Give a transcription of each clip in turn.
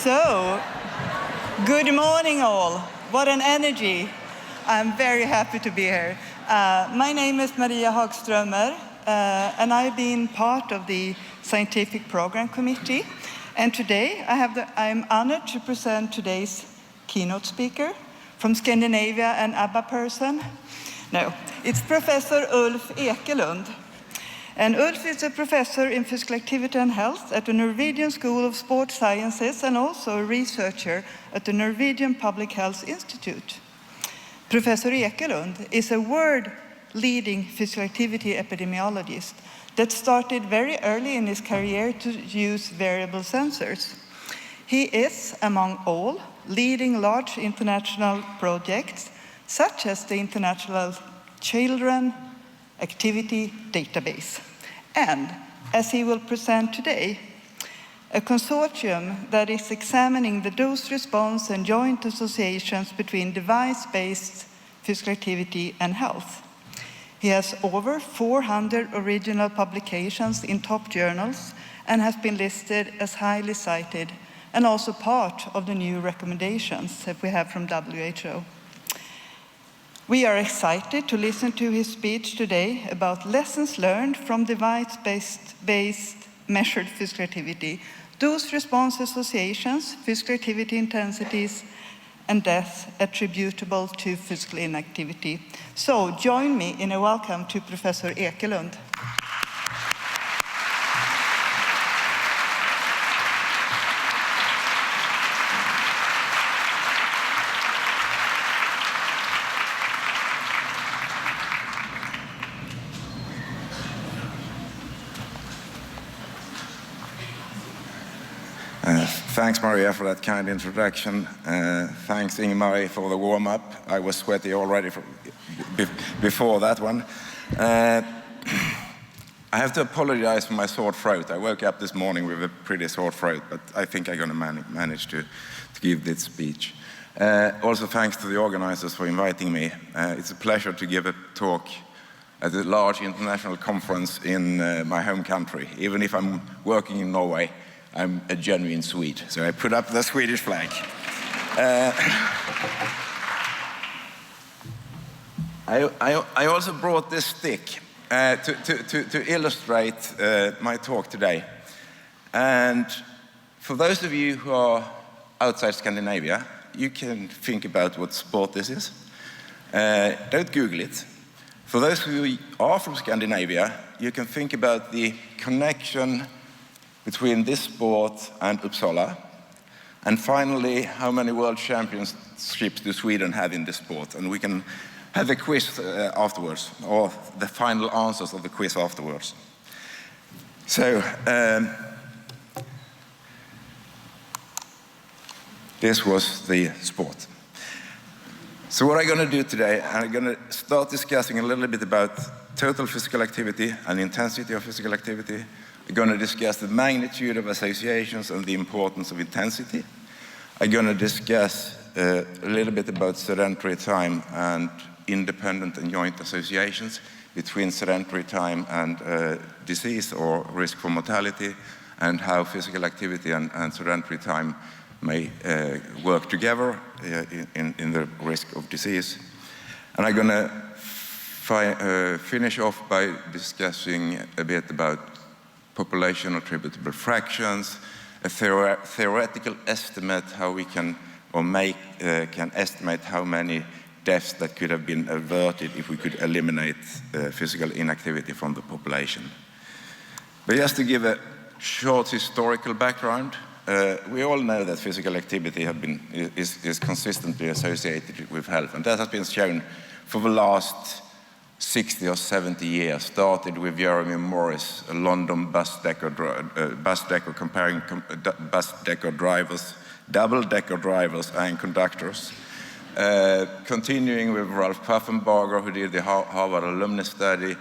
So, good morning all. What an energy. I'm very happy to be here. My name is Maria Hagströmer, and I've been part of the Scientific Program Committee. And today I'm honored to present today's keynote speaker from Scandinavia, an ABBA person. No, it's Professor Ulf Ekelund. And Ulf is a professor in physical activity and health at the Norwegian School of Sports Sciences and also a researcher at the Norwegian Public Health Institute. Professor Ekelund is a world-leading physical activity epidemiologist that started very early in his career to use variable sensors. He is, among all, leading large international projects such as the International Children Activity Database. And, as he will present today, a consortium that is examining the dose response and joint associations between device-based physical activity and health. He has over 400 original publications in top journals and has been listed as highly cited and also part of the new recommendations that we have from WHO. We are excited to listen to his speech today about lessons learned from device-based measured physical activity, dose-response associations, physical activity intensities, and death attributable to physical inactivity. So join me in a welcome to Professor Ekelund. Thanks, Maria, for that kind introduction. Thanks, Ingmar, for the warm-up. I was sweaty already before that one. I have to apologize for my sore throat. I woke up this morning with a pretty sore throat, but I think I'm going to manage to give this speech. Also, thanks to the organizers for inviting me. It's a pleasure to give a talk at a large international conference in my home country. Even if I'm working in Norway, I'm a genuine Swede, so I put up the Swedish flag. I also brought this stick to illustrate my talk today. And for those of you who are outside Scandinavia, you can think about what sport this is. Don't Google it. For those who are from Scandinavia, you can think about the connection between this sport and Uppsala. And finally, how many world championships do Sweden have in this sport? And we can have a quiz afterwards, or the final answers of the quiz afterwards. So, this was the sport. So what I'm going to do today, I'm going to start discussing a little bit about total physical activity and intensity of physical activity. We're going to discuss the magnitude of associations and the importance of intensity. I'm going to discuss a little bit about sedentary time and independent and joint associations between sedentary time and disease or risk for mortality, and how physical activity and sedentary time may work together in the risk of disease. And I'm going to finish off by discussing a bit about population attributable fractions, a theoretical estimate how we can estimate how many deaths that could have been averted if we could eliminate physical inactivity from the population. But just to give a short historical background, we all know that physical activity is consistently associated with health, and that has been shown for the last 60 or 70 years. Started with Jeremy Morris, a London bus-decker comparing bus-decker drivers, double-decker drivers and conductors. Continuing with Ralph Pfaffenbarger, who did the Harvard alumni study,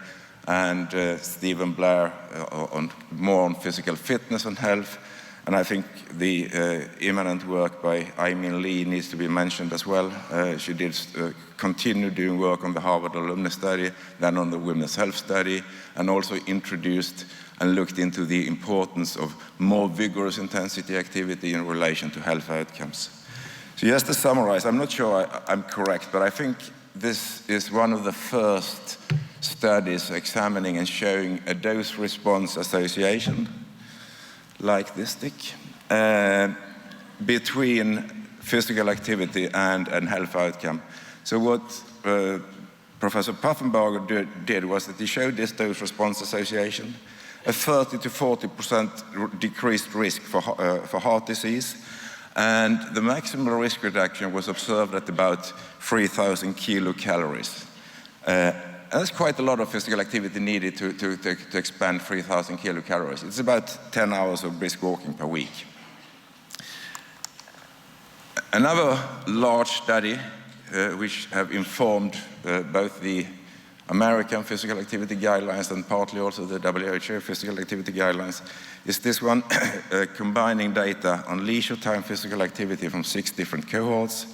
and Stephen Blair more on physical fitness and health. And I think the imminent work by Aimin Lee needs to be mentioned as well. She did continue doing work on the Harvard alumni study, then on the women's health study, and also introduced and looked into the importance of more vigorous intensity activity in relation to health outcomes. So just to summarize, I'm not sure I'm correct, but I think this is one of the first studies examining and showing a dose-response association, like this stick, between physical activity and health outcome. So what Professor Pfaffenberger did was that he showed this dose-response association, a 30 to 40% decreased risk for heart disease, and the maximal risk reduction was observed at about 3,000 kilocalories. That's quite a lot of physical activity needed to expand 3,000 kilocalories. It's about 10 hours of brisk walking per week. Another large study which have informed both the American physical activity guidelines and partly also the WHO physical activity guidelines is this one, combining data on leisure time physical activity from 6 different cohorts,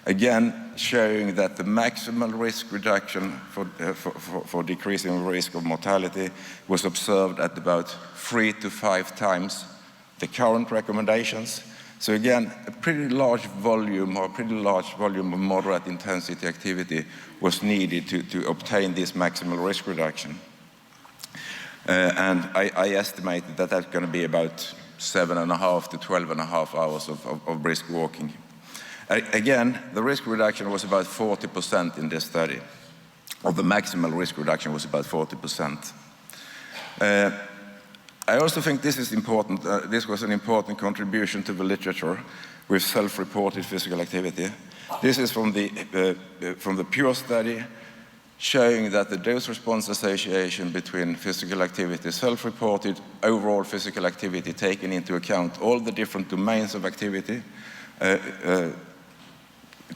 again showing that the maximal risk reduction for decreasing the risk of mortality was observed at about 3 to 5 times the current recommendations. So again, a pretty large volume of moderate intensity activity was needed to obtain this maximal risk reduction. And I estimated that that's going to be about 7.5 to 12.5 hours of brisk walking. Again, the risk reduction was about 40% in this study, or the maximal risk reduction was about 40%. I also think this is important. This was an important contribution to the literature with self-reported physical activity. This is from the PURE study, showing that the dose-response association between physical activity, self-reported overall physical activity, taking into account all the different domains of activity,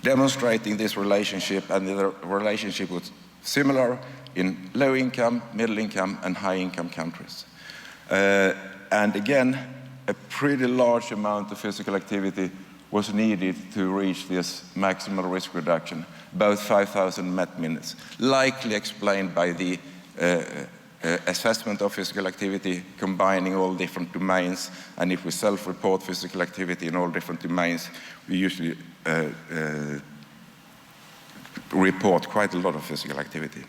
demonstrating this relationship, and the relationship was similar in low-income, middle-income, and high-income countries. And again, a pretty large amount of physical activity was needed to reach this maximal risk reduction, about 5,000 MET minutes, likely explained by the assessment of physical activity, combining all different domains. And if we self-report physical activity in all different domains, we usually report quite a lot of physical activity.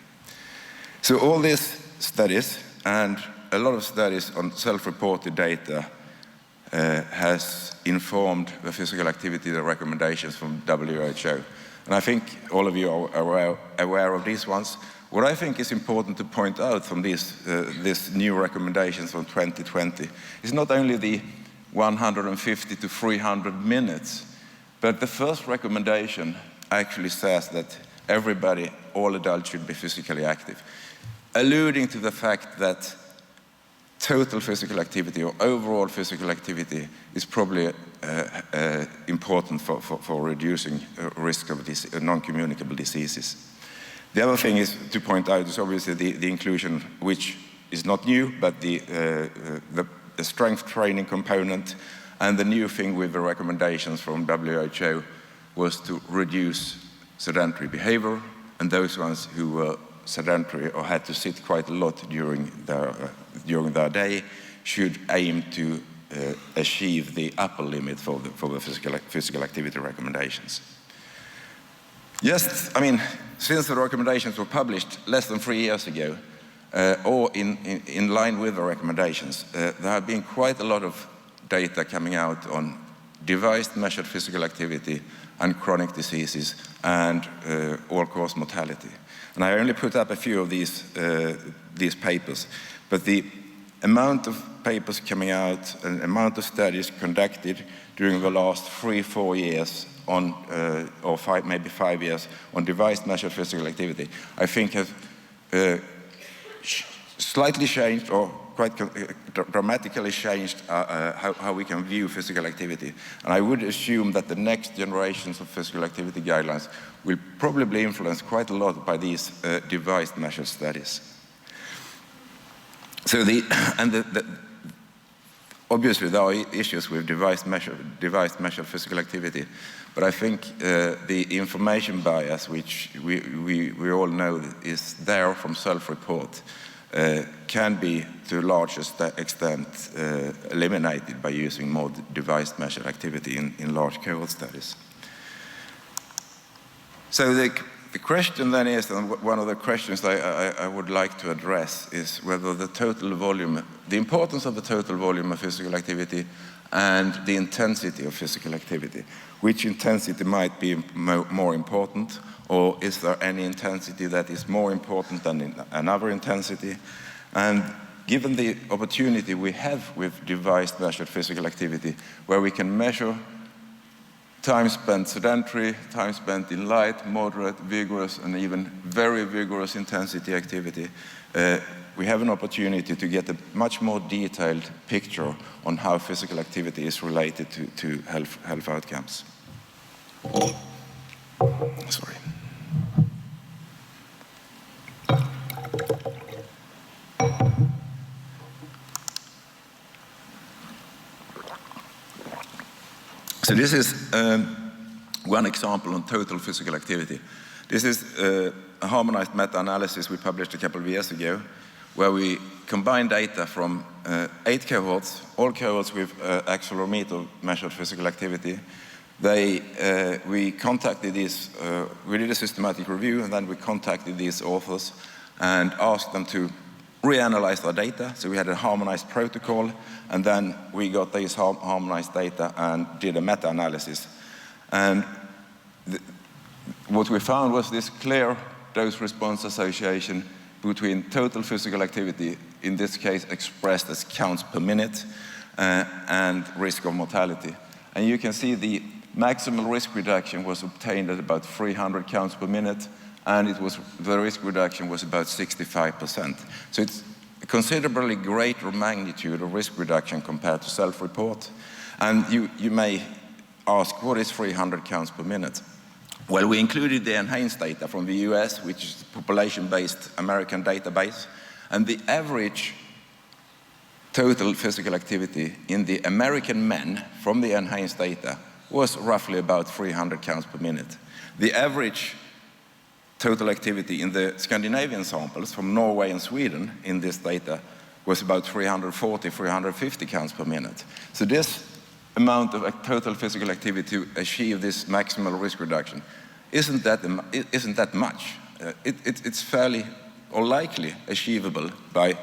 So all these studies and a lot of studies on self-reported data has informed the physical activity recommendations from WHO. And I think all of you are aware of these ones. What I think is important to point out from these new recommendations from 2020 is not only the 150 to 300 minutes, but the first recommendation actually says that everybody, all adults, should be physically active, alluding to the fact that total physical activity or overall physical activity is probably important for reducing risk of non-communicable diseases. The other thing is to point out is obviously the inclusion, which is not new, but the strength training component, and the new thing with the recommendations from WHO was to reduce sedentary behavior, and those ones who were sedentary or had to sit quite a lot during their day should aim to achieve the upper limit for the physical activity recommendations. Yes, I mean, since the recommendations were published less than 3 years ago, or in line with the recommendations, there have been quite a lot of data coming out on device measured physical activity and chronic diseases and all-cause mortality. And I only put up a few of these papers, but the amount of papers coming out and amount of studies conducted during the last 3-4 years on, or maybe 5 years, on device-measured physical activity, I think has slightly changed or quite dramatically changed how we can view physical activity. And I would assume that the next generations of physical activity guidelines will probably influence quite a lot by these device-measured studies. So obviously there are issues with device-measured physical activity, but I think the information bias, which we all know is there from self-report, can be to a large extent eliminated by using more device measured activity in large cohort studies. So the question then is, and one of the questions I would like to address is whether the total volume, the importance of the total volume of physical activity and the intensity of physical activity. Which intensity might be more important, or is there any intensity that is more important than another intensity? And given the opportunity we have with device-measured physical activity, where we can measure time spent sedentary, time spent in light, moderate, vigorous, and even very vigorous intensity activity, we have an opportunity to get a much more detailed picture on how physical activity is related to health outcomes. Sorry. So this is one example on total physical activity. This is a harmonized meta-analysis we published a couple of years ago, where we combined data from 8 cohorts, all cohorts with accelerometer measured physical activity. We contacted these, we did a systematic review, and then we contacted these authors and asked them to reanalyze our data. So we had a harmonized protocol, and then we got these harmonized data and did a meta-analysis. And what we found was this clear dose-response association between total physical activity, in this case expressed as counts per minute, and risk of mortality. And you can see the maximal risk reduction was obtained at about 300 counts per minute, and the risk reduction was about 65%. So it's a considerably greater magnitude of risk reduction compared to self-report. And you may ask, what is 300 counts per minute? Well, we included the enhanced data from the US, which is a population-based American database, and the average total physical activity in the American men from the enhanced data was roughly about 300 counts per minute. The average total activity in the Scandinavian samples from Norway and Sweden in this data was about 340, 350 counts per minute. So this amount of total physical activity to achieve this maximal risk reduction isn't that much. It's fairly or likely achievable by a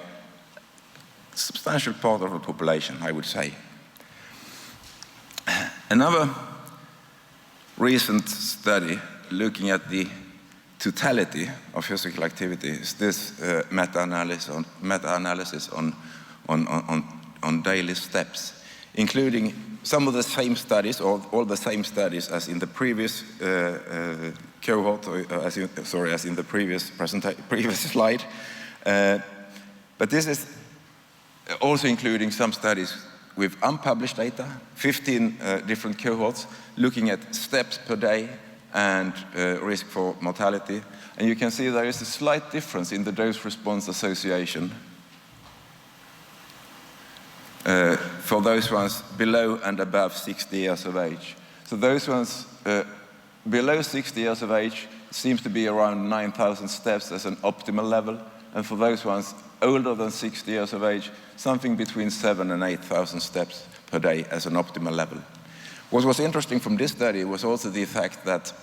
substantial part of the population, I would say. Another recent study looking at the totality of physical activity is this meta-analysis on daily steps, including some of the same studies, or all the same studies as in the previous cohort, as in the previous slide. But this is also including some studies with unpublished data, 15 different cohorts, looking at steps per day and risk for mortality. And you can see there is a slight difference in the dose-response association for those ones below and above 60 years of age. So those ones below 60 years of age seems to be around 9,000 steps as an optimal level, and for those ones older than 60 years of age, something between 7,000 and 8,000 steps per day as an optimal level. What was interesting from this study was also the fact that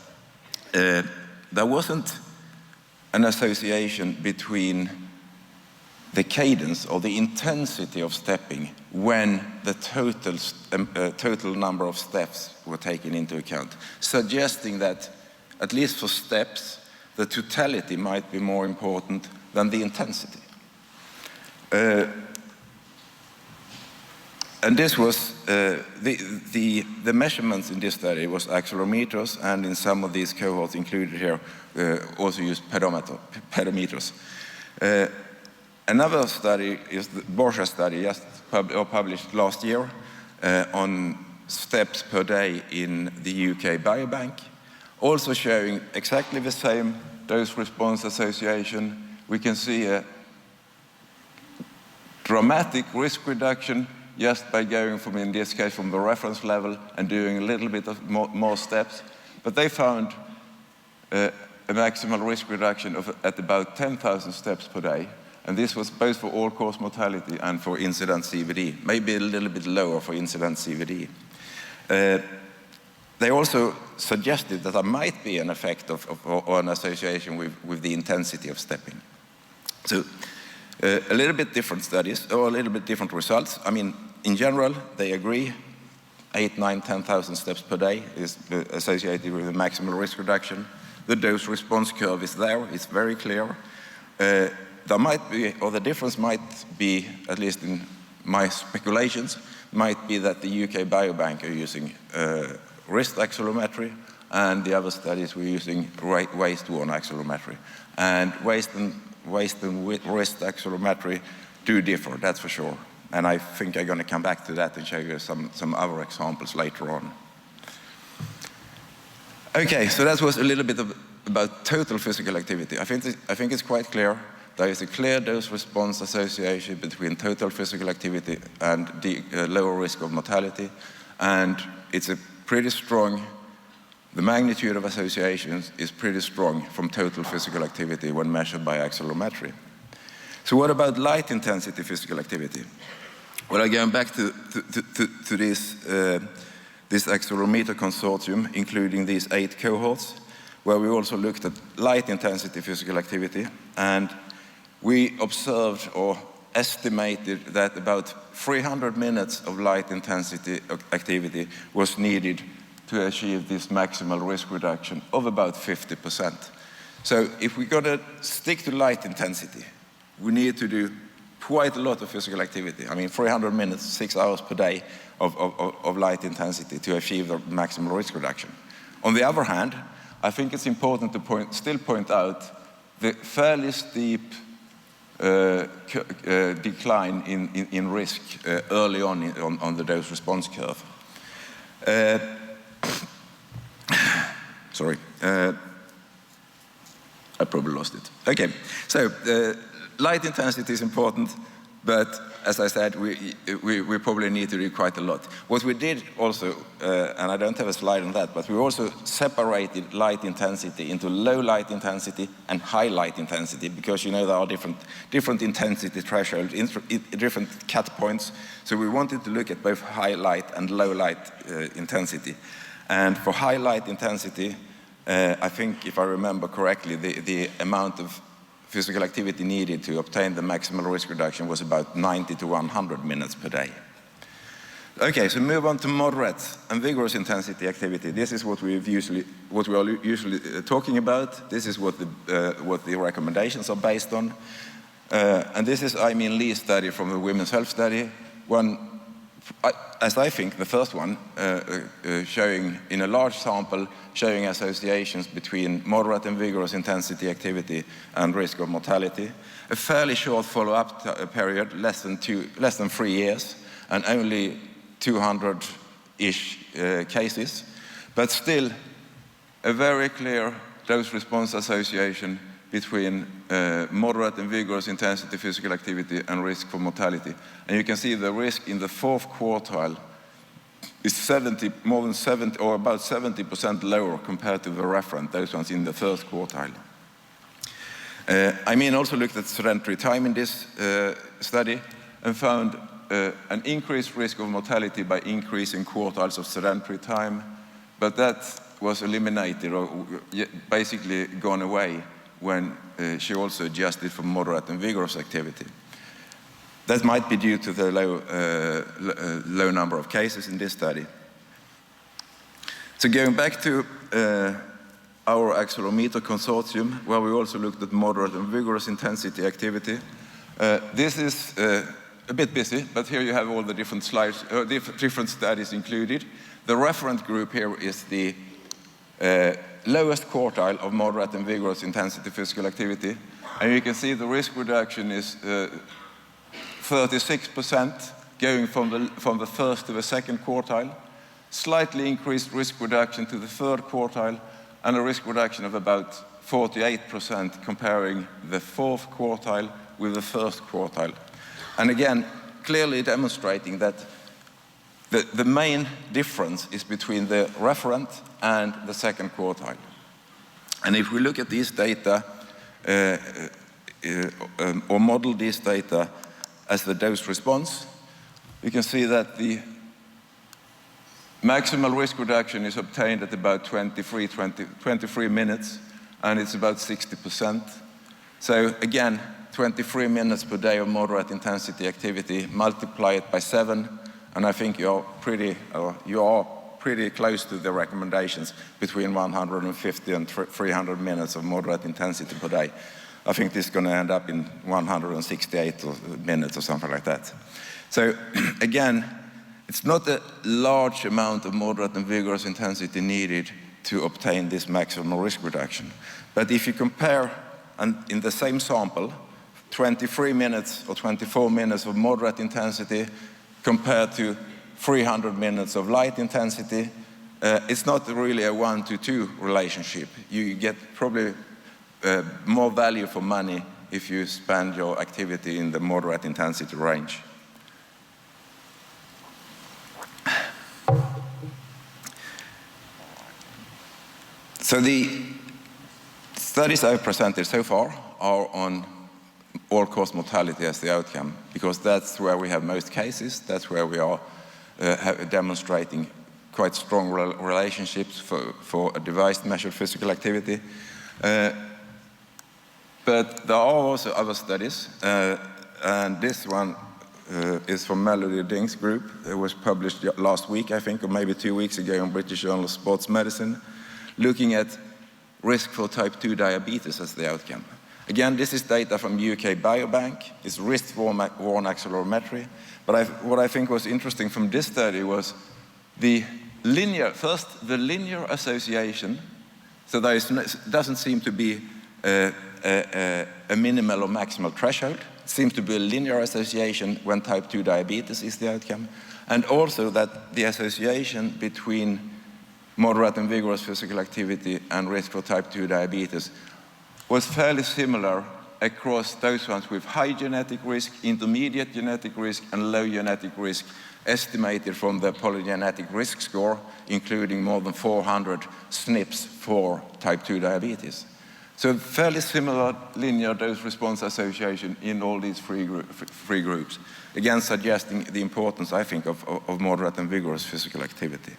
there wasn't an association between the cadence or the intensity of stepping when the total number of steps were taken into account, suggesting that, at least for steps, the totality might be more important than the intensity. And this was, the measurements in this study was accelerometers, and in some of these cohorts included here also used pedometers. Another study is the Borja study, just published last year, on steps per day in the UK Biobank, also showing exactly the same dose-response association. We can see a dramatic risk reduction just by going from, in this case, from the reference level and doing a little bit of more steps. But they found a maximal risk reduction at about 10,000 steps per day. And this was both for all-cause mortality and for incident CVD, maybe a little bit lower for incident CVD. They also suggested that there might be an effect or an association with the intensity of stepping. So a little bit different studies, or a little bit different results. I mean, in general, they agree 8, 9, 10,000 steps per day is associated with a maximal risk reduction. The dose response curve is there, it's very clear. There might be, or the difference might be, at least in my speculations, might be that the UK Biobank are using wrist accelerometry, and the other studies were using waist-worn accelerometry. And waist and wrist accelerometry do differ, that's for sure. And I think I'm going to come back to that and show you some other examples later on. Okay, so that was a little bit about total physical activity. I think it's quite clear. There is a clear dose-response association between total physical activity and the lower risk of mortality. And it's a pretty strong, the magnitude of associations is pretty strong from total physical activity when measured by accelerometry. So what about light intensity physical activity? Well, I'm going back to this accelerometer consortium, including these 8 cohorts, where we also looked at light intensity physical activity, and we observed or estimated that about 300 minutes of light intensity activity was needed to achieve this maximal risk reduction of about 50%. So if we're going to stick to light intensity, we need to do quite a lot of physical activity. I mean, 300 minutes, 6 hours per day of light intensity to achieve the maximal risk reduction. On the other hand, I think it's important to still point out the fairly steep decline in risk early on the dose response curve. Sorry, I probably lost it. Okay, so light intensity is important, but as I said, we probably need to do quite a lot. What we did also, and I don't have a slide on that, but we also separated light intensity into low light intensity and high light intensity, because you know there are different intensity thresholds, different cut points. So we wanted to look at both high light and low light intensity. And for high light intensity, I think if I remember correctly, the amount of physical activity needed to obtain the maximal risk reduction was about 90 to 100 minutes per day. Okay, so move on to moderate and vigorous intensity activity. This is what we are usually talking about. This is what the recommendations are based on. And this is Aimin Lee's study from the Women's Health Study. As I think, the first one, showing in a large sample, showing associations between moderate and vigorous intensity activity and risk of mortality. A fairly short follow-up period, less than 3 years, and only 200-ish cases, but still a very clear dose-response association between moderate and vigorous intensity physical activity and risk for mortality. And you can see the risk in the 4th quartile is more than 70, or about 70% lower compared to the reference, those ones in the 1st quartile. Aimin also looked at sedentary time in this study and found an increased risk of mortality by increasing quartiles of sedentary time, but that was eliminated or basically gone away when she also adjusted for moderate and vigorous activity. That might be due to the low number of cases in this study. So going back to our accelerometer consortium, where we also looked at moderate and vigorous intensity activity. This is a bit busy, but here you have all the different slides, different studies included. The reference group here is the lowest quartile of moderate and vigorous intensity physical activity. And you can see the risk reduction is 36% going from the 1st to the 2nd quartile, slightly increased risk reduction to the 3rd quartile, and a risk reduction of about 48% comparing the 4th quartile with the 1st quartile. And again, clearly demonstrating that the main difference is between the reference and the 2nd quartile. And if we look at these data or model these data as the dose response, you can see that the maximal risk reduction is obtained at about 23 minutes, and it's about 60%. So again, 23 minutes per day of moderate intensity activity, multiply it by 7, and I think you are pretty close to the recommendations between 150 and 300 minutes of moderate intensity per day. I think this is going to end up in 168 minutes or something like that. So again, it's not a large amount of moderate and vigorous intensity needed to obtain this maximal risk reduction. But if you compare, and in the same sample, 23 minutes or 24 minutes of moderate intensity compared to 300 minutes of light intensity, it's not really a 1-to-2 relationship. You get probably more value for money if you spend your activity in the moderate intensity range. So the studies I've presented so far are on all-cause mortality as the outcome, because that's where we have most cases, that's where we are demonstrating quite strong relationships for a device-measured physical activity. But there are also other studies, and this one is from Melody Ding's group. It was published last week, I think, or maybe 2 weeks ago in British Journal of Sports Medicine, looking at risk for type 2 diabetes as the outcome. Again, this is data from UK Biobank. It's wrist-worn accelerometry. But what I think was interesting from this study was the linear association. So there doesn't seem to be a minimal or maximal threshold. It seems to be a linear association when type 2 diabetes is the outcome. And also that the association between moderate and vigorous physical activity and risk for type 2 diabetes was fairly similar across those ones with high genetic risk, intermediate genetic risk, and low genetic risk, estimated from the polygenetic risk score, including more than 400 SNPs for type 2 diabetes. So fairly similar linear dose-response association in all these three groups, again suggesting the importance, I think, of moderate and vigorous physical activity.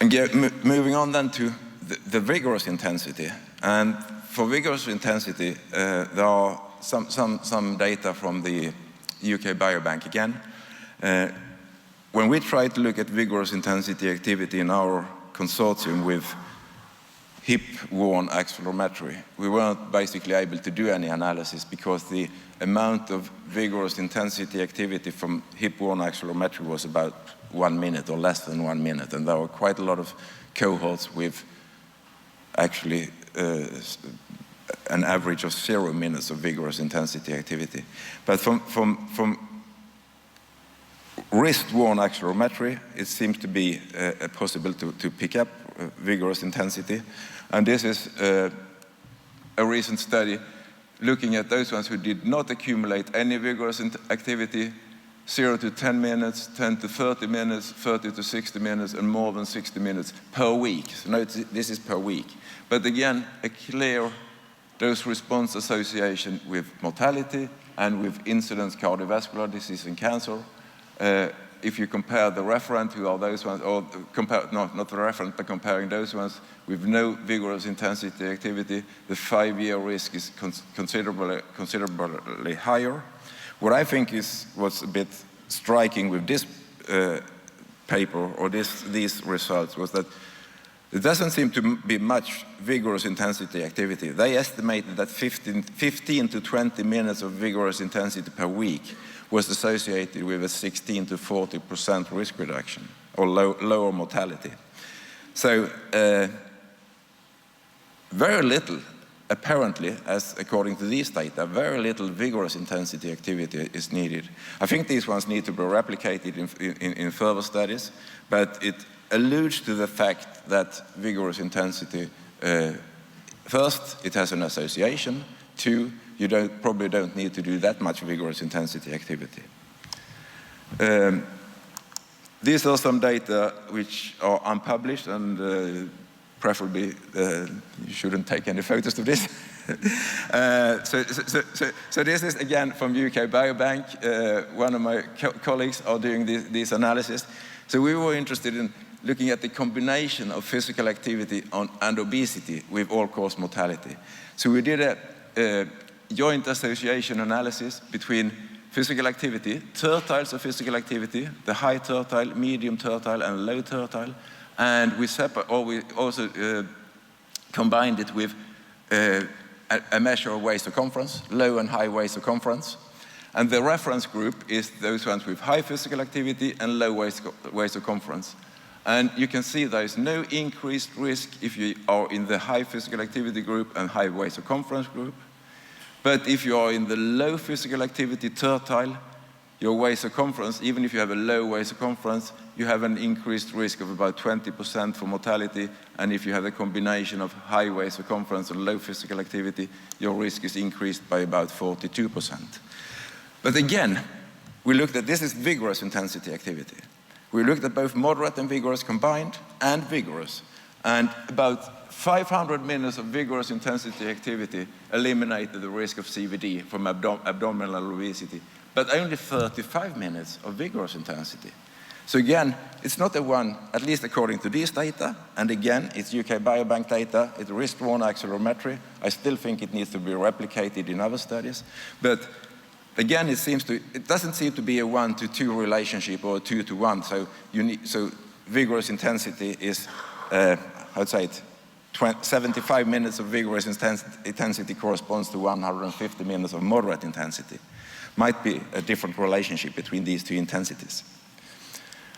And moving on then to the vigorous intensity. And for vigorous intensity, there are some data from the UK Biobank again. When we tried to look at vigorous intensity activity in our consortium with hip-worn accelerometry, we weren't basically able to do any analysis because the amount of vigorous intensity activity from hip-worn accelerometry was about 1 minute or less than 1 minute, and there were quite a lot of cohorts with actually an average of 0 minutes of vigorous intensity activity. But from wrist-worn accelerometry, it seems to be possible to pick up vigorous intensity, and this is a recent study looking at those ones who did not accumulate any vigorous activity, 0 to 10 minutes, 10 to 30 minutes, 30 to 60 minutes, and more than 60 minutes per week. So note, this is per week. But again, a clear dose-response association with mortality and with incidence cardiovascular disease and cancer. If you compare the referent, who are those ones, or not the referent, but comparing those ones with no vigorous intensity activity, the 5-year risk is considerably higher. What I think was a bit striking with this paper, or these results, was that there doesn't seem to be much vigorous intensity activity. They estimated that 15 to 20 minutes of vigorous intensity per week was associated with a 16 to 40% risk reduction, or lower mortality. So very little, apparently, as according to these data, very little vigorous intensity activity is needed. I think these ones need to be replicated in further studies, but it alludes to the fact that vigorous intensity, first, it has an association. 2, you probably don't need to do that much vigorous intensity activity. These are some data which are unpublished, and preferably you shouldn't take any photos of this. So this is again from UK Biobank. One of my colleagues are doing this analysis. So we were interested in looking at the combination of physical activity and obesity with all-cause mortality. So we did a joint association analysis between physical activity, tertiles of physical activity, the high tertile, medium tertile, and low tertile. And we also combined it with a measure of waist circumference, low and high waist circumference. And the reference group is those ones with high physical activity and low waist circumference. And you can see there is no increased risk if you are in the high physical activity group and high waist circumference group. But if you are in the low physical activity tertile, your waist circumference, even if you have a low waist circumference, you have an increased risk of about 20% for mortality. And if you have a combination of high waist circumference and low physical activity, your risk is increased by about 42%. But again, we looked at, this is vigorous intensity activity. We looked at both moderate and vigorous combined and vigorous. And about 500 minutes of vigorous intensity activity eliminated the risk of CVD from abdominal obesity, but only 35 minutes of vigorous intensity. So again, it's not a one, at least according to these data, and again, it's UK Biobank data, it's wrist-worn accelerometry. I still think it needs to be replicated in other studies, but again, it doesn't seem to be a 1-to-2 relationship or a 2-to-1. So vigorous intensity is, I'd say it, 75 minutes of vigorous intensity corresponds to 150 minutes of moderate intensity. Might be a different relationship between these two intensities.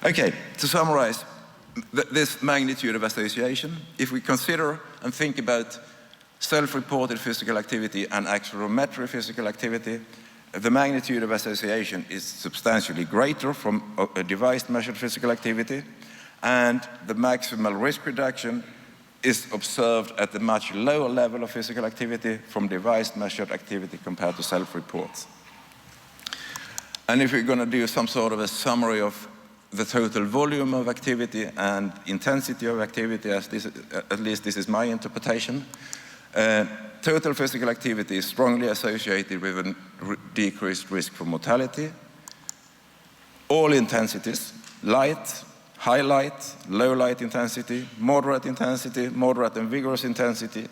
Okay, to summarize this magnitude of association, if we consider and think about self-reported physical activity and accelerometry physical activity, the magnitude of association is substantially greater from a device-measured physical activity, and the maximal risk reduction is observed at a much lower level of physical activity from device-measured activity compared to self-reports. And if we're going to do some sort of a summary of the total volume of activity and intensity of activity, at least this is my interpretation, total physical activity is strongly associated with a decreased risk for mortality. All intensities, light, high light, low light intensity, moderate and vigorous intensity,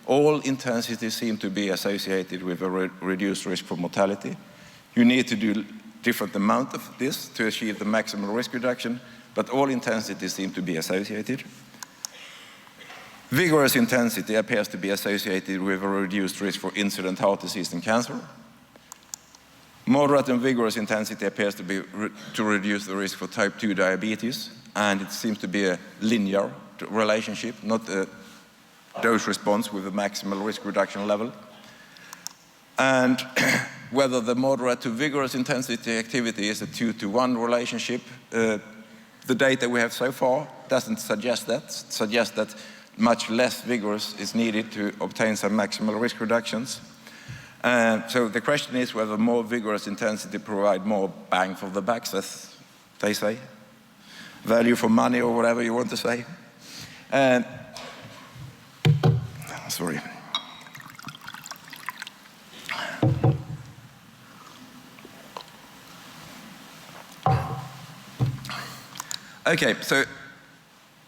all intensities seem to be associated with a reduced risk for mortality. You need to do different amount of this to achieve the maximal risk reduction, but all intensities seem to be associated. Vigorous intensity appears to be associated with a reduced risk for incident heart disease and cancer. Moderate and vigorous intensity appears to be to reduce the risk for type 2 diabetes, and it seems to be a linear relationship, not a dose response with a maximal risk reduction level. And whether the moderate to vigorous intensity activity is a 2-to-1 relationship, the data we have so far doesn't suggest that. It suggests that much less vigorous is needed to obtain some maximal risk reductions. So the question is whether more vigorous intensity provide more bang for the bucks, as they say, value for money or whatever you want to say. Sorry. Okay, so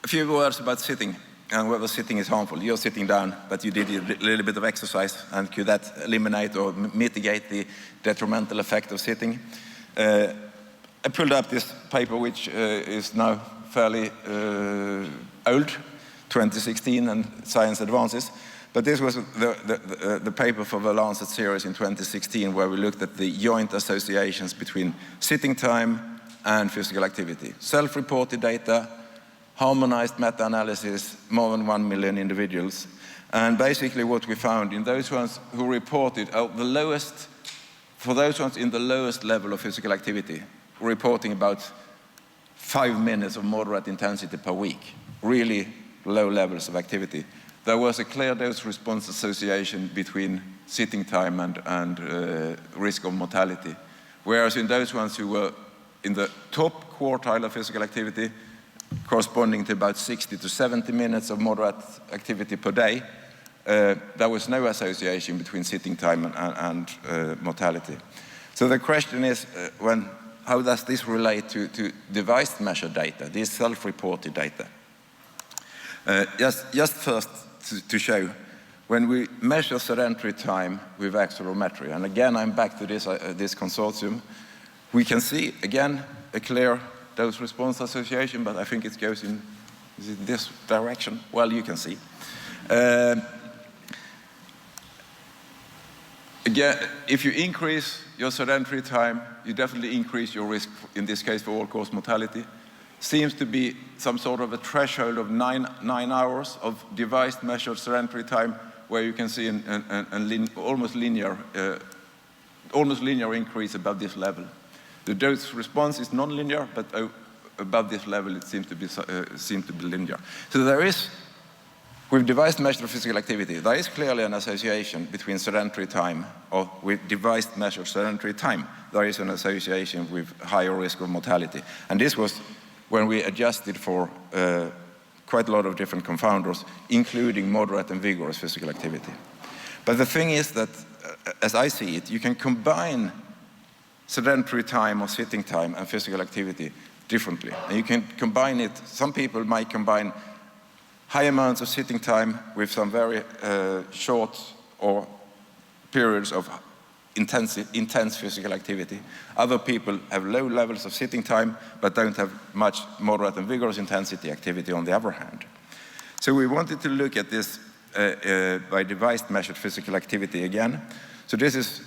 a few words about sitting and whether sitting is harmful. You're sitting down, but you did a little bit of exercise, and could that eliminate or mitigate the detrimental effect of sitting? I pulled up this paper, which is now fairly old, 2016, and Science Advances. But this was the paper for the Lancet series in 2016, where we looked at the joint associations between sitting time and physical activity. Self-reported data, harmonized meta-analysis, more than 1 million individuals. And basically what we found in those ones who reported for those ones in the lowest level of physical activity, reporting about 5 minutes of moderate intensity per week, really low levels of activity. There was a clear dose-response association between sitting time and risk of mortality. Whereas in those ones who were in the top quartile of physical activity, corresponding to about 60 to 70 minutes of moderate activity per day, there was no association between sitting time and mortality. So the question is, how does this relate to device measured data, these self-reported data? Just first to show, when we measure sedentary time with accelerometry, and again I'm back to this consortium, we can see again a clear dose-response association, but I think it goes in this direction. Well, you can see. Again, if you increase your sedentary time, you definitely increase your risk, in this case for all-cause mortality. Seems to be some sort of a threshold of 9 hours of device-measured sedentary time, where you can see an almost linear increase above this level. The dose response is non-linear, but above this level it seems to be linear. So there is, with device-measured physical activity, there is clearly an association between sedentary time, or with device-measured sedentary time, there is an association with higher risk of mortality. And this was when we adjusted for quite a lot of different confounders, including moderate and vigorous physical activity. But the thing is that, as I see it, you can combine sedentary time or sitting time and physical activity differently. And you can combine it, some people might combine high amounts of sitting time with some very short or periods of intense physical activity. Other people have low levels of sitting time, but don't have much moderate and vigorous intensity activity on the other hand. So we wanted to look at this by device-measured physical activity again. So this is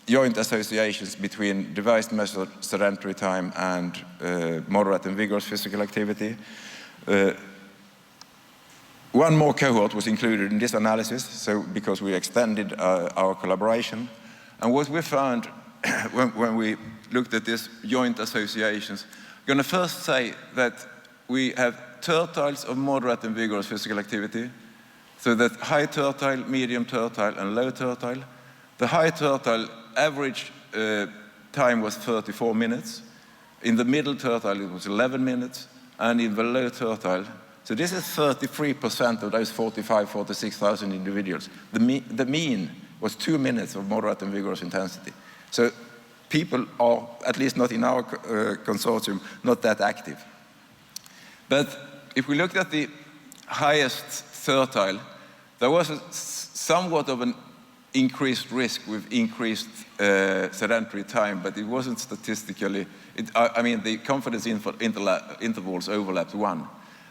joint associations between device-measured sedentary time and moderate and vigorous physical activity. One more cohort was included in this analysis, so because we extended our collaboration. And what we found when we looked at these joint associations, I'm going to first say that we have tertiles of moderate and vigorous physical activity, so that high tertile, medium tertile, and low tertile. The high tertile average time was 34 minutes. In the middle tertile, it was 11 minutes, and in the low tertile, so this is 33% of those 46,000 individuals. The mean was 2 minutes of moderate and vigorous intensity. So people are, at least not in our consortium, not that active. But if we looked at the highest tertile, there was somewhat of an increased risk with increased sedentary time, but it wasn't statistically, I mean, the confidence intervals overlapped 1.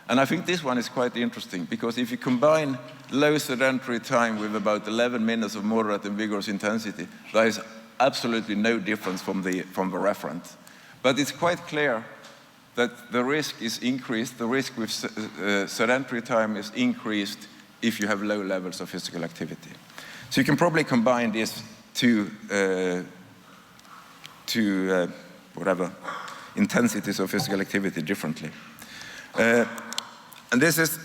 And I think this one is quite interesting, because if you combine low sedentary time with about 11 minutes of moderate and vigorous intensity, there is absolutely no difference from the reference. But it's quite clear that the risk is increased, the risk with sedentary time is increased if you have low levels of physical activity. So you can probably combine these two intensities of physical activity differently. And this is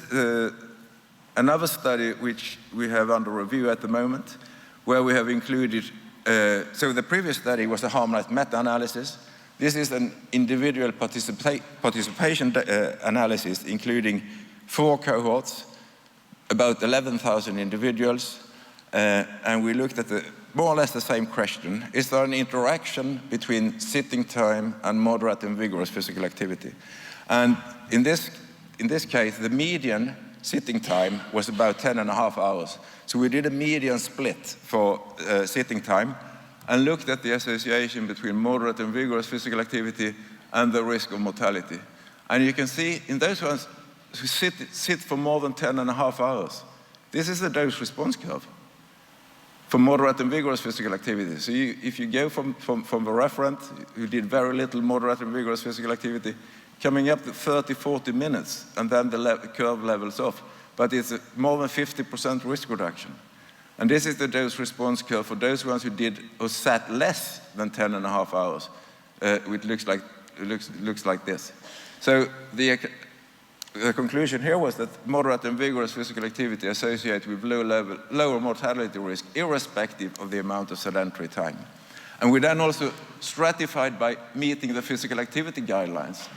another study which we have under review at the moment, where we have included, so the previous study was a harmonized meta-analysis. This is an individual participation analysis, including 4 cohorts, about 11,000 individuals, and we looked at more or less the same question. Is there an interaction between sitting time and moderate and vigorous physical activity? And in this case, the median sitting time was about 10.5 hours. So we did a median split for sitting time and looked at the association between moderate and vigorous physical activity and the risk of mortality. And you can see in those ones who sit for more than 10.5 hours, this is the dose response curve for moderate and vigorous physical activity. So if you go from the referent who did very little moderate and vigorous physical activity, coming up to 30-40 minutes, and then the curve levels off. But it's more than 50% risk reduction. And this is the dose response curve for those ones who sat less than 10.5 hours, which looks like this. So the conclusion here was that moderate and vigorous physical activity associated with lower mortality risk, irrespective of the amount of sedentary time. And we then also stratified by meeting the physical activity guidelines.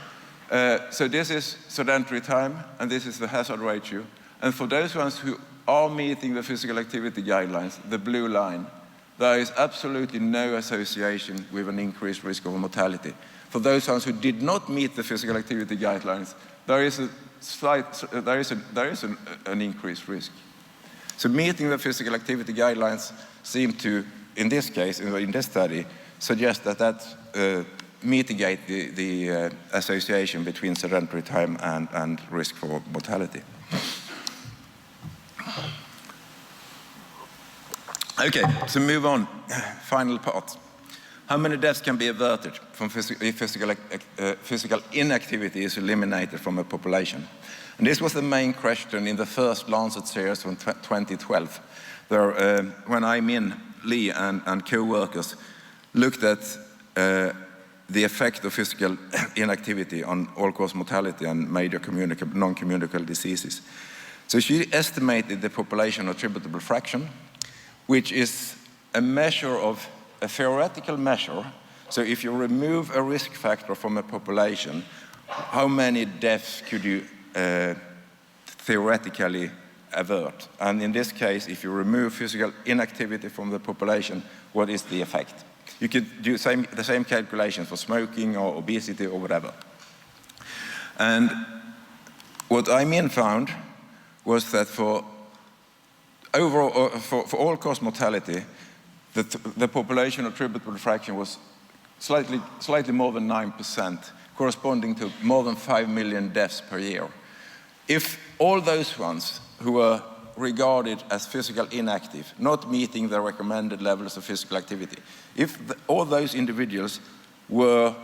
So this is sedentary time, and this is the hazard ratio. And for those ones who are meeting the physical activity guidelines, the blue line, there is absolutely no association with an increased risk of mortality. For those ones who did not meet the physical activity guidelines, there is an increased risk. So meeting the physical activity guidelines seem to, in this case, in this study, suggest that mitigate the association between sedentary time and risk for mortality. Okay, so move on. Final part. How many deaths can be averted from if physical inactivity is eliminated from a population? And this was the main question in the first Lancet series from 2012, where when Min Lee and co-workers looked at the effect of physical inactivity on all-cause mortality and major non-communicable diseases. So she estimated the population attributable fraction, which is a measure of a theoretical measure. So if you remove a risk factor from a population, how many deaths could you theoretically avert? And in this case, if you remove physical inactivity from the population, what is the effect? You could do the same calculations for smoking or obesity or whatever. And what Min found was that for overall, for all-cause mortality, the population attributable fraction was slightly more than 9%, corresponding to more than 5 million deaths per year. If all those ones who were regarded as physical inactive, not meeting the recommended levels of physical activity, if all those individuals were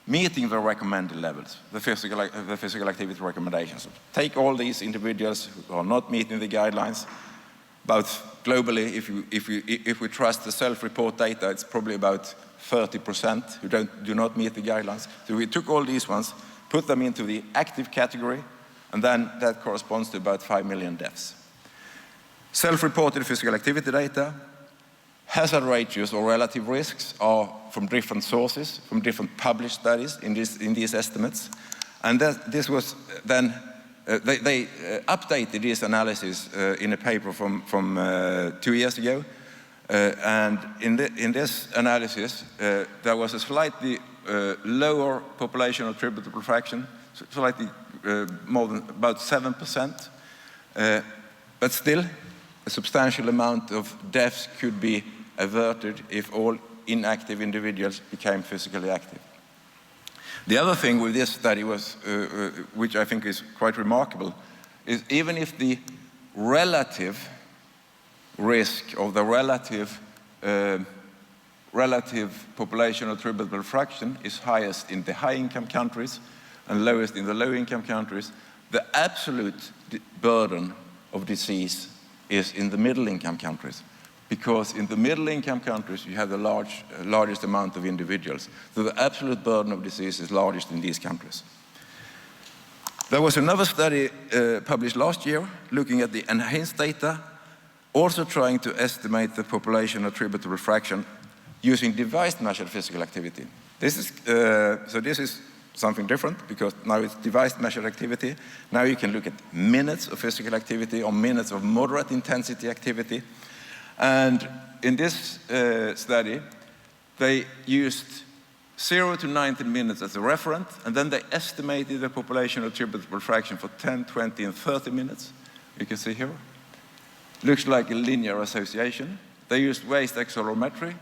meeting the recommended levels, the physical activity recommendations, take all these individuals who are not meeting the guidelines, about globally, if we trust the self-report data, it's probably about 30% who do not meet the guidelines. So we took all these ones, put them into the active category, and then that corresponds to about 5 million deaths. Self-reported physical activity data, hazard ratios or relative risks are from different sources, from different published studies in these estimates. And this was then, they updated this analysis in a paper from 2 years ago. And in this analysis, there was a slightly lower population attributable fraction, slightly more than about 7%, but still a substantial amount of deaths could be averted if all inactive individuals became physically active. The other thing with this study was, which I think is quite remarkable, is even if the relative risk of the relative population attributable fraction is highest in the high-income countries and lowest in the low-income countries, the absolute burden of disease is in the middle-income countries. Because in the middle-income countries, you have the largest amount of individuals. So the absolute burden of disease is largest in these countries. There was another study published last year looking at the enhanced data, also trying to estimate the population attributable fraction using device-measured physical activity. This is something different because now it's device-measured activity. Now you can look at minutes of physical activity or minutes of moderate intensity activity. And in this study, they used 0 to 90 minutes as a referent, and then they estimated the population attributable fraction for 10, 20, and 30 minutes. You can see here. Looks like a linear association. They used waist accelerometry.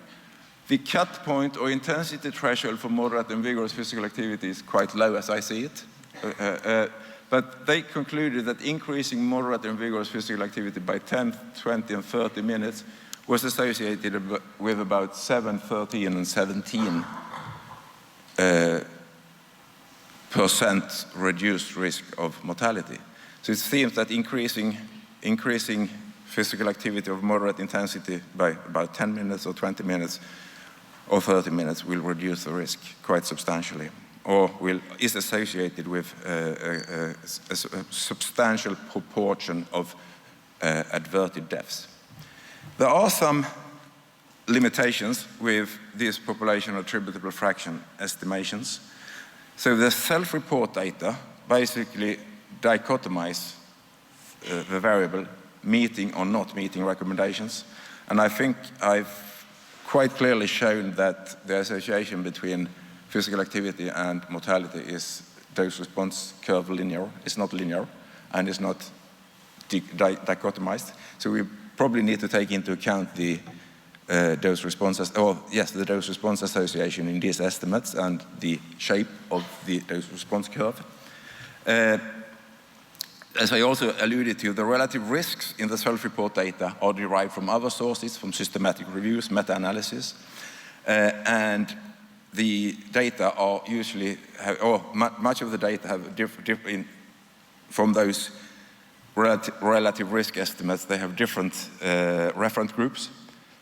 The cut point or intensity threshold for moderate and vigorous physical activity is quite low as I see it. But they concluded that increasing moderate and vigorous physical activity by 10, 20, and 30 minutes was associated with about 7, 13, and 17% reduced risk of mortality. So it seems that increasing physical activity of moderate intensity by about 10 minutes or 20 minutes or 30 minutes will reduce the risk quite substantially, or is associated with a substantial proportion of averted deaths. There are some limitations with these population attributable fraction estimations. So the self-report data basically dichotomize the variable meeting or not meeting recommendations. And I think I've quite clearly shown that the association between physical activity and mortality is dose-response curve linear. It's not linear, and it's not dichotomized. So we probably need to take into account the dose-response association in these estimates and the shape of the dose-response curve. As I also alluded to, the relative risks in the self-report data are derived from other sources, from systematic reviews, meta-analysis, and the data are usually, much of the data have different from those relative risk estimates, they have different reference groups.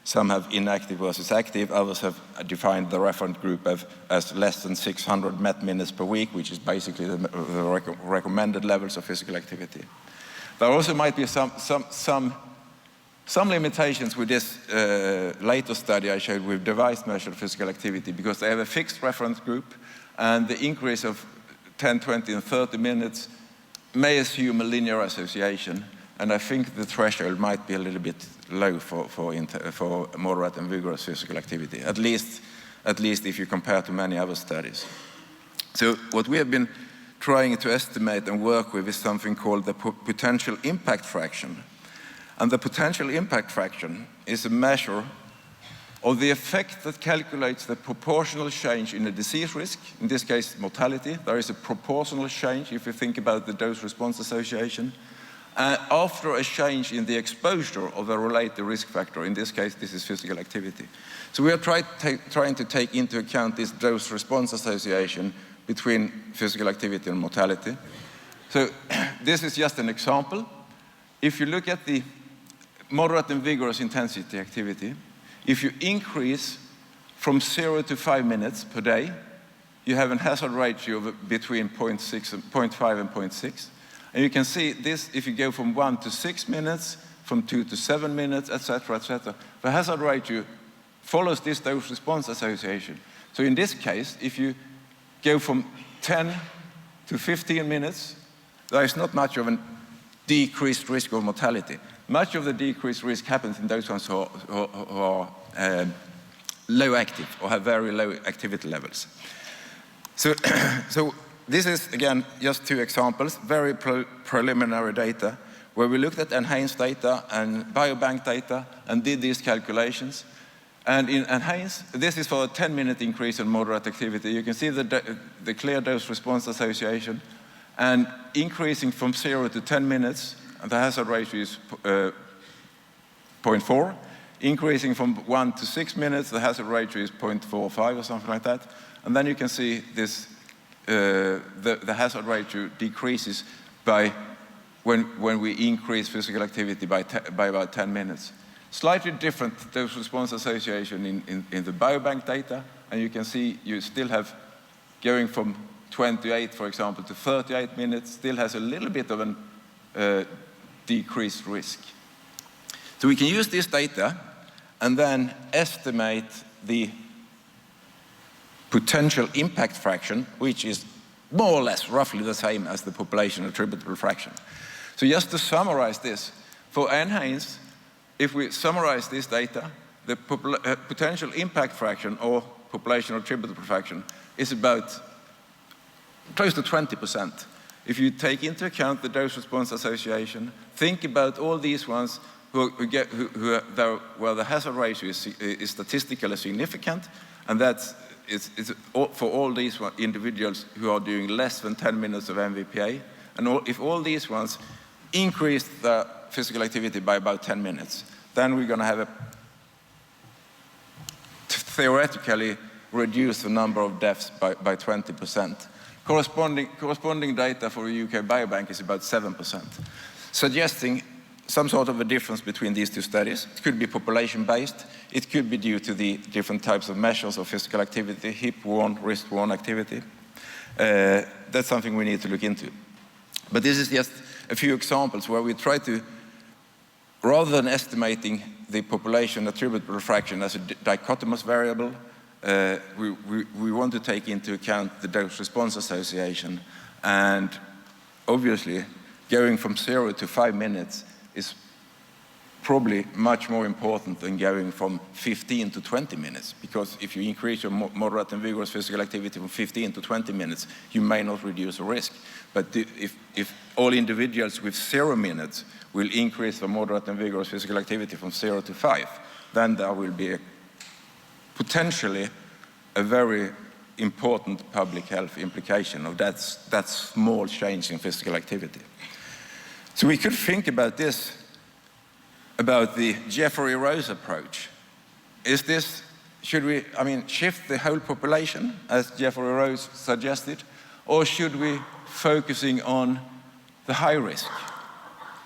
Some have inactive versus active, others have defined the reference group as less than 600 MET minutes per week, which is basically the recommended levels of physical activity. There also might be some limitations with this later study I showed with device measured physical activity, because they have a fixed reference group, and the increase of 10, 20, and 30 minutes may assume a linear association. And I think the threshold might be a little bit low for moderate and vigorous physical activity, at least if you compare to many other studies. So what we have been trying to estimate and work with is something called the potential impact fraction. And the potential impact fraction is a measure of the effect that calculates the proportional change in the disease risk, in this case mortality. There is a proportional change if you think about the dose-response association. After a change in the exposure of a related risk factor, in this case, this is physical activity. So we are trying to take into account this dose-response association between physical activity and mortality. So this is just an example. If you look at the moderate and vigorous intensity activity, if you increase from 0 to 5 minutes per day, you have a hazard ratio of between 0.5 and 0.6. And you can see this, if you go from 1 to 6 minutes, from 2 to 7 minutes, etc., etc., the hazard ratio follows this dose-response association. So in this case, if you go from 10 to 15 minutes, there is not much of a decreased risk of mortality. Much of the decreased risk happens in those ones who are low active or have very low activity levels. So this is, again, just two examples, very preliminary data, where we looked at enhanced data and biobank data and did these calculations. And in enhanced, this is for a 10-minute increase in moderate activity. You can see the clear dose-response association. And increasing from 0 to 10 minutes, the hazard ratio is 0.4. Increasing from 1 to 6 minutes, the hazard ratio is 0.45 or something like that. And then you can see this, the hazard ratio decreases by when we increase physical activity by about 10 minutes. Slightly different dose-response association in the biobank data, and you can see you still have going from 28, for example, to 38 minutes, still has a little bit of a decreased risk. So we can use this data and then estimate the potential impact fraction, which is more or less roughly the same as the population attributable fraction. So just to summarize this, for enhanced, if we summarize this data, the potential impact fraction or population attributable fraction is about close to 20%. If you take into account the dose-response association, think about all these ones where the hazard ratio is statistically significant, and that's for all these individuals who are doing less than 10 minutes of MVPA, and if all these ones increase the physical activity by about 10 minutes, then we're going to have theoretically reduce the number of deaths by 20%. Corresponding data for the UK Biobank is about 7%, suggesting some sort of a difference between these two studies. It could be population-based. It could be due to the different types of measures of physical activity, hip-worn, wrist-worn activity. That's something we need to look into. But this is just a few examples where we try to, rather than estimating the population attributable fraction as a dichotomous variable, we want to take into account the dose-response association, and obviously going from 0 to 5 minutes is probably much more important than going from 15 to 20 minutes, because if you increase your moderate and vigorous physical activity from 15 to 20 minutes, you may not reduce the risk. But if all individuals with 0 minutes will increase their moderate and vigorous physical activity from 0 to 5, then there will be potentially a very important public health implication of that small change in physical activity. So we could think about this, about the Jeffrey Rose approach. Should we, shift the whole population, as Jeffrey Rose suggested, or should we focusing on the high risk?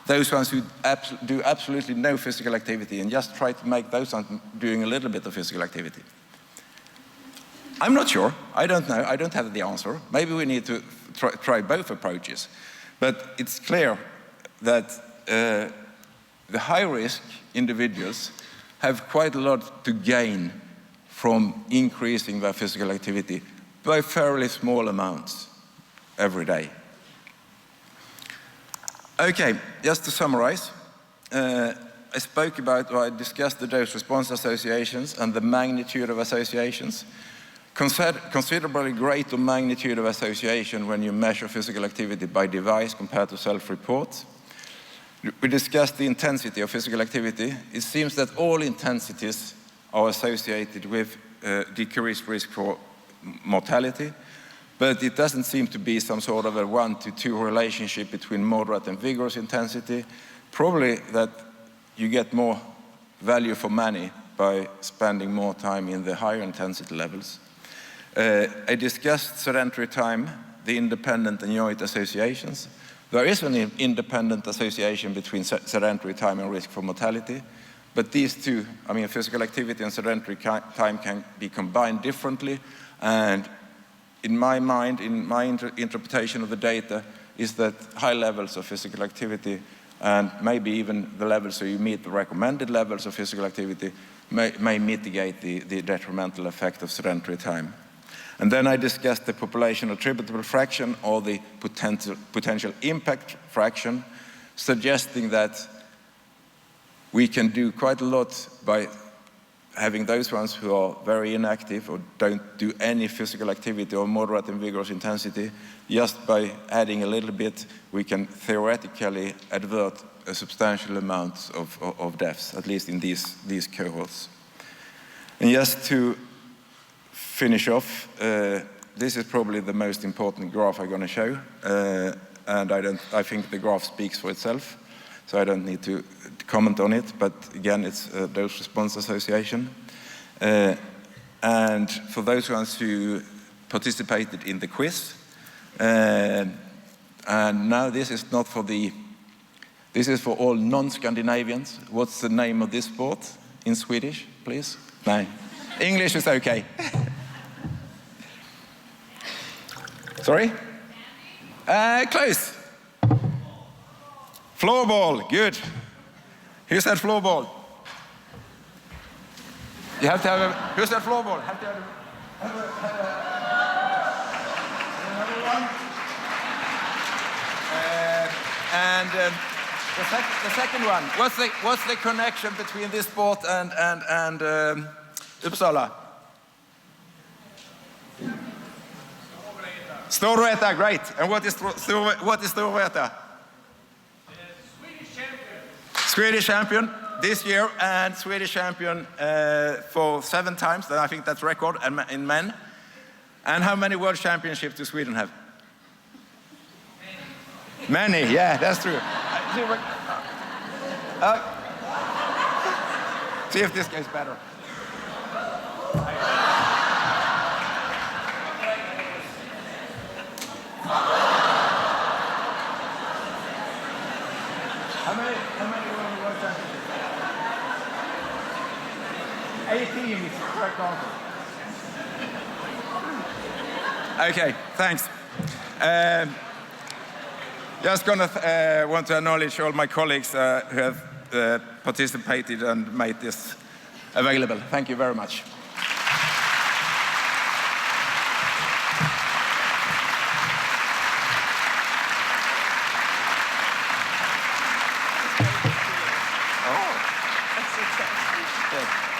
Those ones who do absolutely no physical activity, and just try to make those ones doing a little bit of physical activity. I'm not sure, I don't know, I don't have the answer. Maybe we need to try both approaches. But it's clear that the high-risk individuals have quite a lot to gain from increasing their physical activity by fairly small amounts every day. Okay, just to summarize, I discussed the dose-response associations and the magnitude of associations. Considerably greater magnitude of association when you measure physical activity by device compared to self-report. We discussed the intensity of physical activity. It seems that all intensities are associated with decreased risk for mortality, but it doesn't seem to be some sort of a 1-to-2 relationship between moderate and vigorous intensity. Probably that you get more value for money by spending more time in the higher intensity levels. I discussed sedentary time, the independent and joint associations. There is an independent association between sedentary time and risk for mortality, but these two, physical activity and sedentary time can be combined differently, and in my mind, in my interpretation of the data, is that high levels of physical activity, and maybe even the levels so you meet the recommended levels of physical activity, may mitigate the detrimental effect of sedentary time. And then I discussed the population attributable fraction, or the potential impact fraction, suggesting that we can do quite a lot by having those ones who are very inactive or don't do any physical activity or moderate and vigorous intensity. Just by adding a little bit, we can theoretically avert a substantial amount of deaths, at least in these cohorts. And just to finish off, this is probably the most important graph I'm going to show, and I think the graph speaks for itself, so I don't need to comment on it, but again, it's a dose-response association. And for those ones who participated in the quiz, and now this is not for this is for all non-Scandinavians. What's the name of this sport in Swedish, please? No, English is okay. Sorry? Close. Floorball, good. Who said floorball? You have to have a, who said floorball? Have to have another one. And the second one, what's the connection between this sport and Uppsala? Storvreta, great. And what is Storvreta? Swedish champion. Swedish champion this year, and Swedish champion for 7 times. I think that's record in men. And how many world championships does Sweden have? Many, yeah, that's true. See if this goes better. How many world championships? 18 is the correct answer. Okay, thanks. Just gonna want to acknowledge all my colleagues who have participated and made this available. Thank you very much. Good.